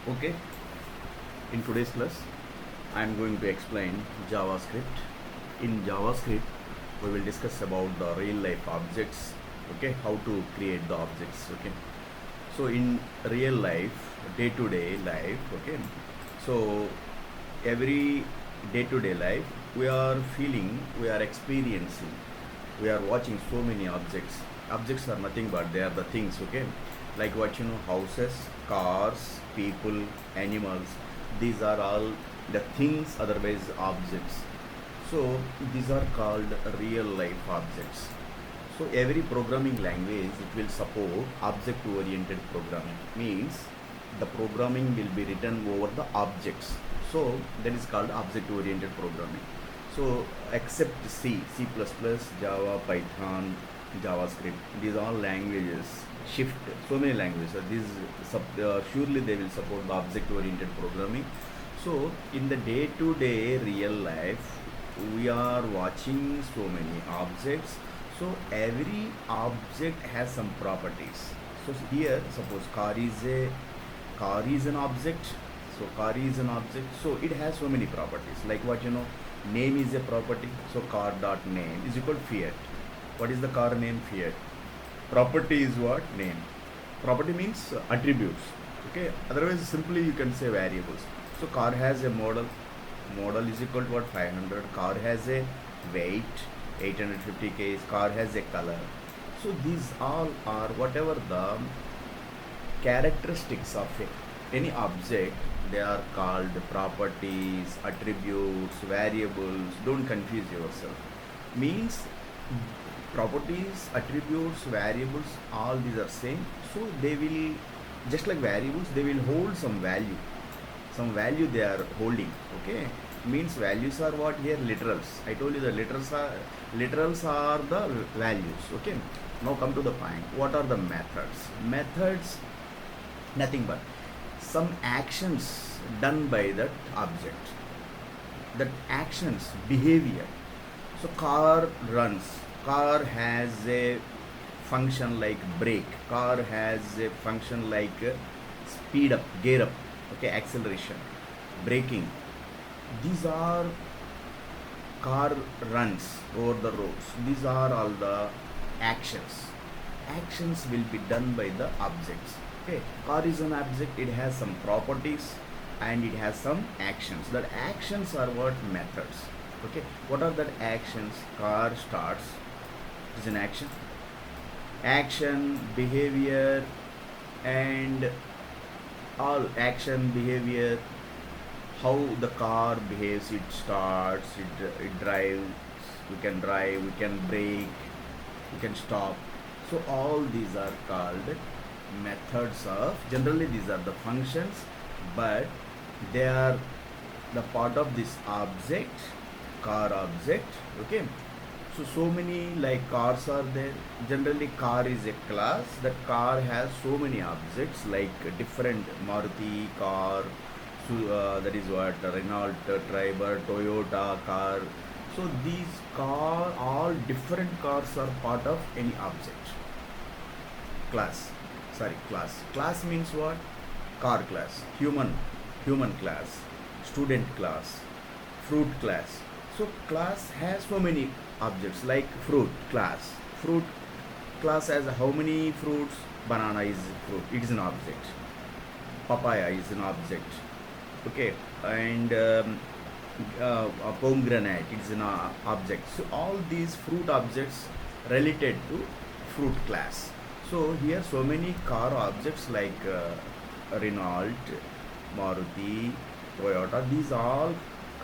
Okay, in today's class, I am going to explain JavaScript. In JavaScript, we will discuss about the real life objects. Okay, how to create the objects. Okay, so in real life, day to day life. Okay, so every day to day life, we are feeling, we are experiencing, we are watching so many objects. Objects are nothing but they are the things. Okay, like what you know, houses, cars, people, animals. These are all the things, otherwise objects. So these are called real life objects. So every programming language, it will support object oriented programming. Means the programming will be written over the objects. So that is called object oriented programming. So except C++, Java, Python, JavaScript, these all languages shift. So many languages. Surely they will support the object oriented programming. So in the day to day real life, we are watching so many objects. So every object has some properties. So here, suppose car is an object. So car is an object. So it has so many properties. Like what you know, name is a property. So car dot name is equal to Fiat. What is the car name? Fiat. Property is what? Name. Property means attributes. Okay. Otherwise, simply you can say variables. So car has a model. Model is equal to what? 500. Car has a weight, 850 kg. Car has a color. So these all are whatever the characteristics of any object. They are called properties, attributes, variables. Don't confuse yourself. Means properties, attributes, variables, all these are same. So they will, just like variables, they will hold some value. Some value they are holding. Okay, means values are what here? Literals. I told you the literals are the values. Okay, now come to the point. What are the methods? Methods, nothing but some actions done by that object. That actions, behavior. So car runs. Car has a function like brake. Car has a function like speed up, gear up. Okay, acceleration, braking. These are car runs over the roads. These are all the actions. Actions will be done by the objects. Okay, car is an object. It has some properties and it has some actions. That actions are what? Methods. Okay, what are that actions? Car starts. It is an action. Action, behavior, and all action, behavior, how the car behaves. It starts, it drives, we can drive, we can brake, we can stop. So all these are called methods of, generally these are the functions, but they are the part of this object, car object. Okay, so many like cars are there. Generally car is a class. That car has so many objects like different Maruti car, that is what Renault Triber, Toyota car. So these car, all different cars are part of any object. Class, sorry, class means what? Car class, human class, student class, fruit class. So class has so many objects. Like fruit class has how many fruits? Banana is fruit, it is an object. Papaya is an object. Okay, and pomegranate, it is an object. So all these fruit objects related to fruit class. So here so many car objects like Renault, Maruti, Toyota. These all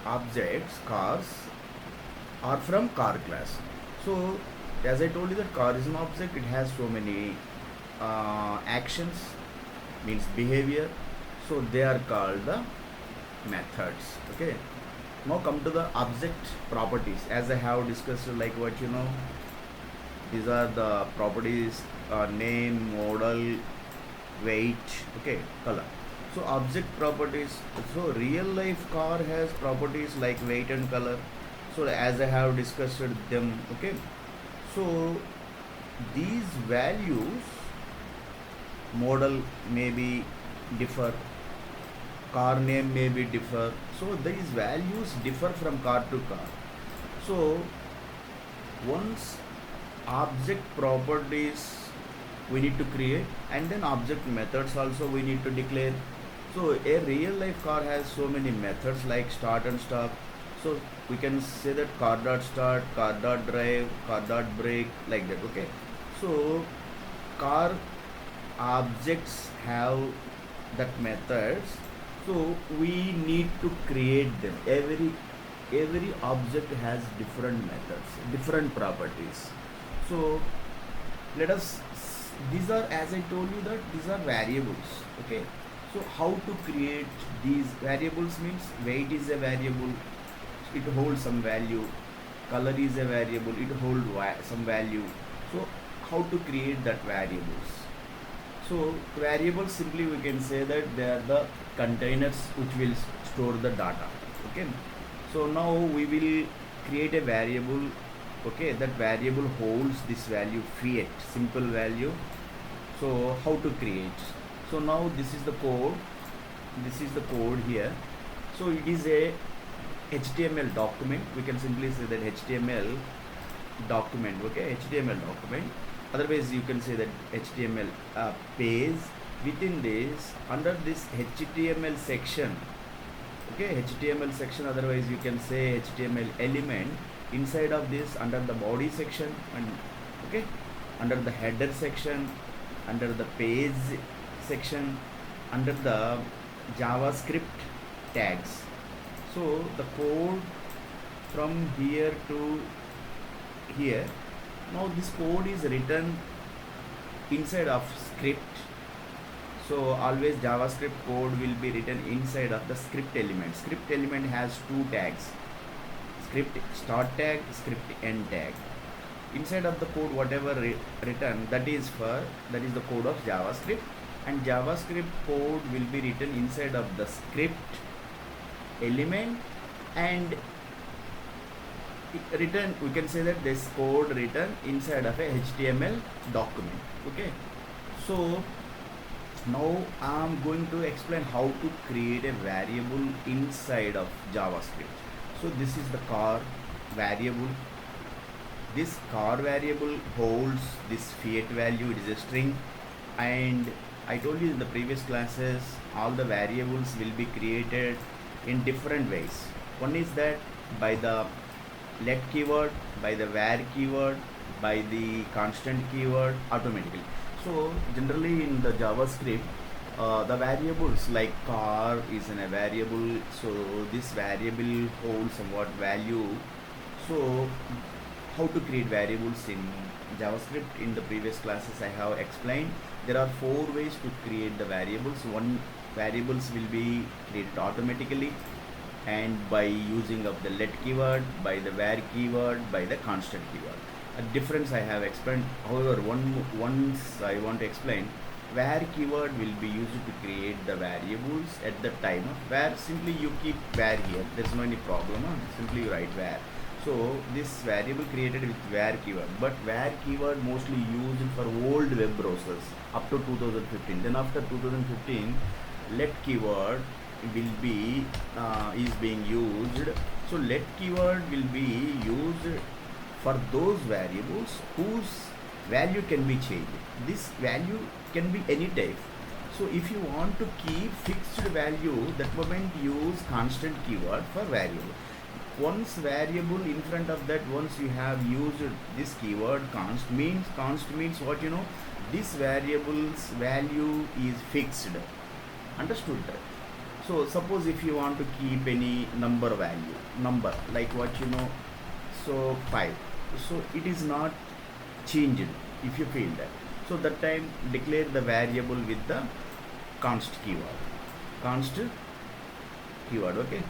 objects, cars, are from car class. So as I told you that car is an object. It has so many actions, means behavior. So they are called the methods. Okay, now come to the object properties. As I have discussed, like what you know, these are the properties: name, model, weight, okay, color. So object properties. So real life car has properties like weight and color. So as I have discussed them. Okay, so these values, model may be differ, car name may be differ, so these values differ from car to car. So once object properties we need to create, and then object methods also we need to declare. So a real life car has so many methods like start and stop. So we can say that car dot start, car dot drive, car dot brake, like that. Okay. So car objects have that methods. So we need to create them. Every object has different methods, different properties. So let us, these are, as I told you, that these are variables. Okay, so how to create these variables means weight is a variable, it holds some value, color is a variable, it holds some value. So how to create that variables? So variables, simply we can say that they are the containers which will store the data. Okay, so now we will create a variable. Okay, that variable holds this value fiat, simple value. So how to create? So now this is the code, this is the code here. So it is a HTML document, we can simply say that HTML document. Okay, HTML document, otherwise you can say that HTML page. Within this, under this HTML section, okay, HTML section, otherwise you can say HTML element. Inside of this, under the body section, and okay, under the header section, under the page section, under the JavaScript tags. So the code from here to here, now this code is written inside of script. So always JavaScript code will be written inside of the script element. Script element has two tags, script start tag, script end tag. Inside of the code, whatever written, that is the code of JavaScript, and JavaScript code will be written inside of the script element, and written, we can say that this code written inside of a HTML document. Okay, so now I am going to explain how to create a variable inside of JavaScript. So this is the car variable. This car variable holds this fiat value, it is a string, and I told you in the previous classes all the variables will be created in different ways. One is that by the let keyword, by the var keyword, by the constant keyword automatically. So generally in the JavaScript, the variables like car is in a variable, so this variable holds somewhat value. So how to create variables in JavaScript, in the previous classes I have explained. There are 4 ways to create the variables. One, variables will be created automatically, and by using of the let keyword, by the var keyword, by the constant keyword. A difference I have explained. However, once I want to explain, var keyword will be used to create the variables at the time of var. Simply you keep var here, there's no any problem, simply you write var. So this variable created with var keyword, but var keyword mostly used for old web browsers up to 2015. Then after 2015, let keyword will be is being used. So let keyword will be used for those variables whose value can be changed. This value can be any type. So if you want to keep fixed value, that moment use constant keyword for variable. Once variable in front of that, once you have used this keyword const means what, you know, this variable's value is fixed. Understood that? So suppose if you want to keep any number value, number like what, you know, so 5, so it is not changed if you feel that. So that time declare the variable with the const keyword. Okay.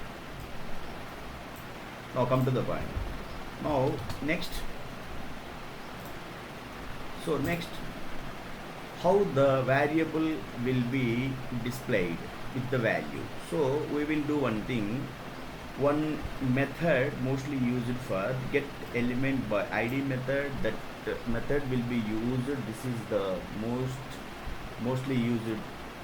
Now come to the point. Now next, how the variable will be displayed with the value. So we will do one thing. One method mostly used for get element by id method. That method will be used. This is the mostly used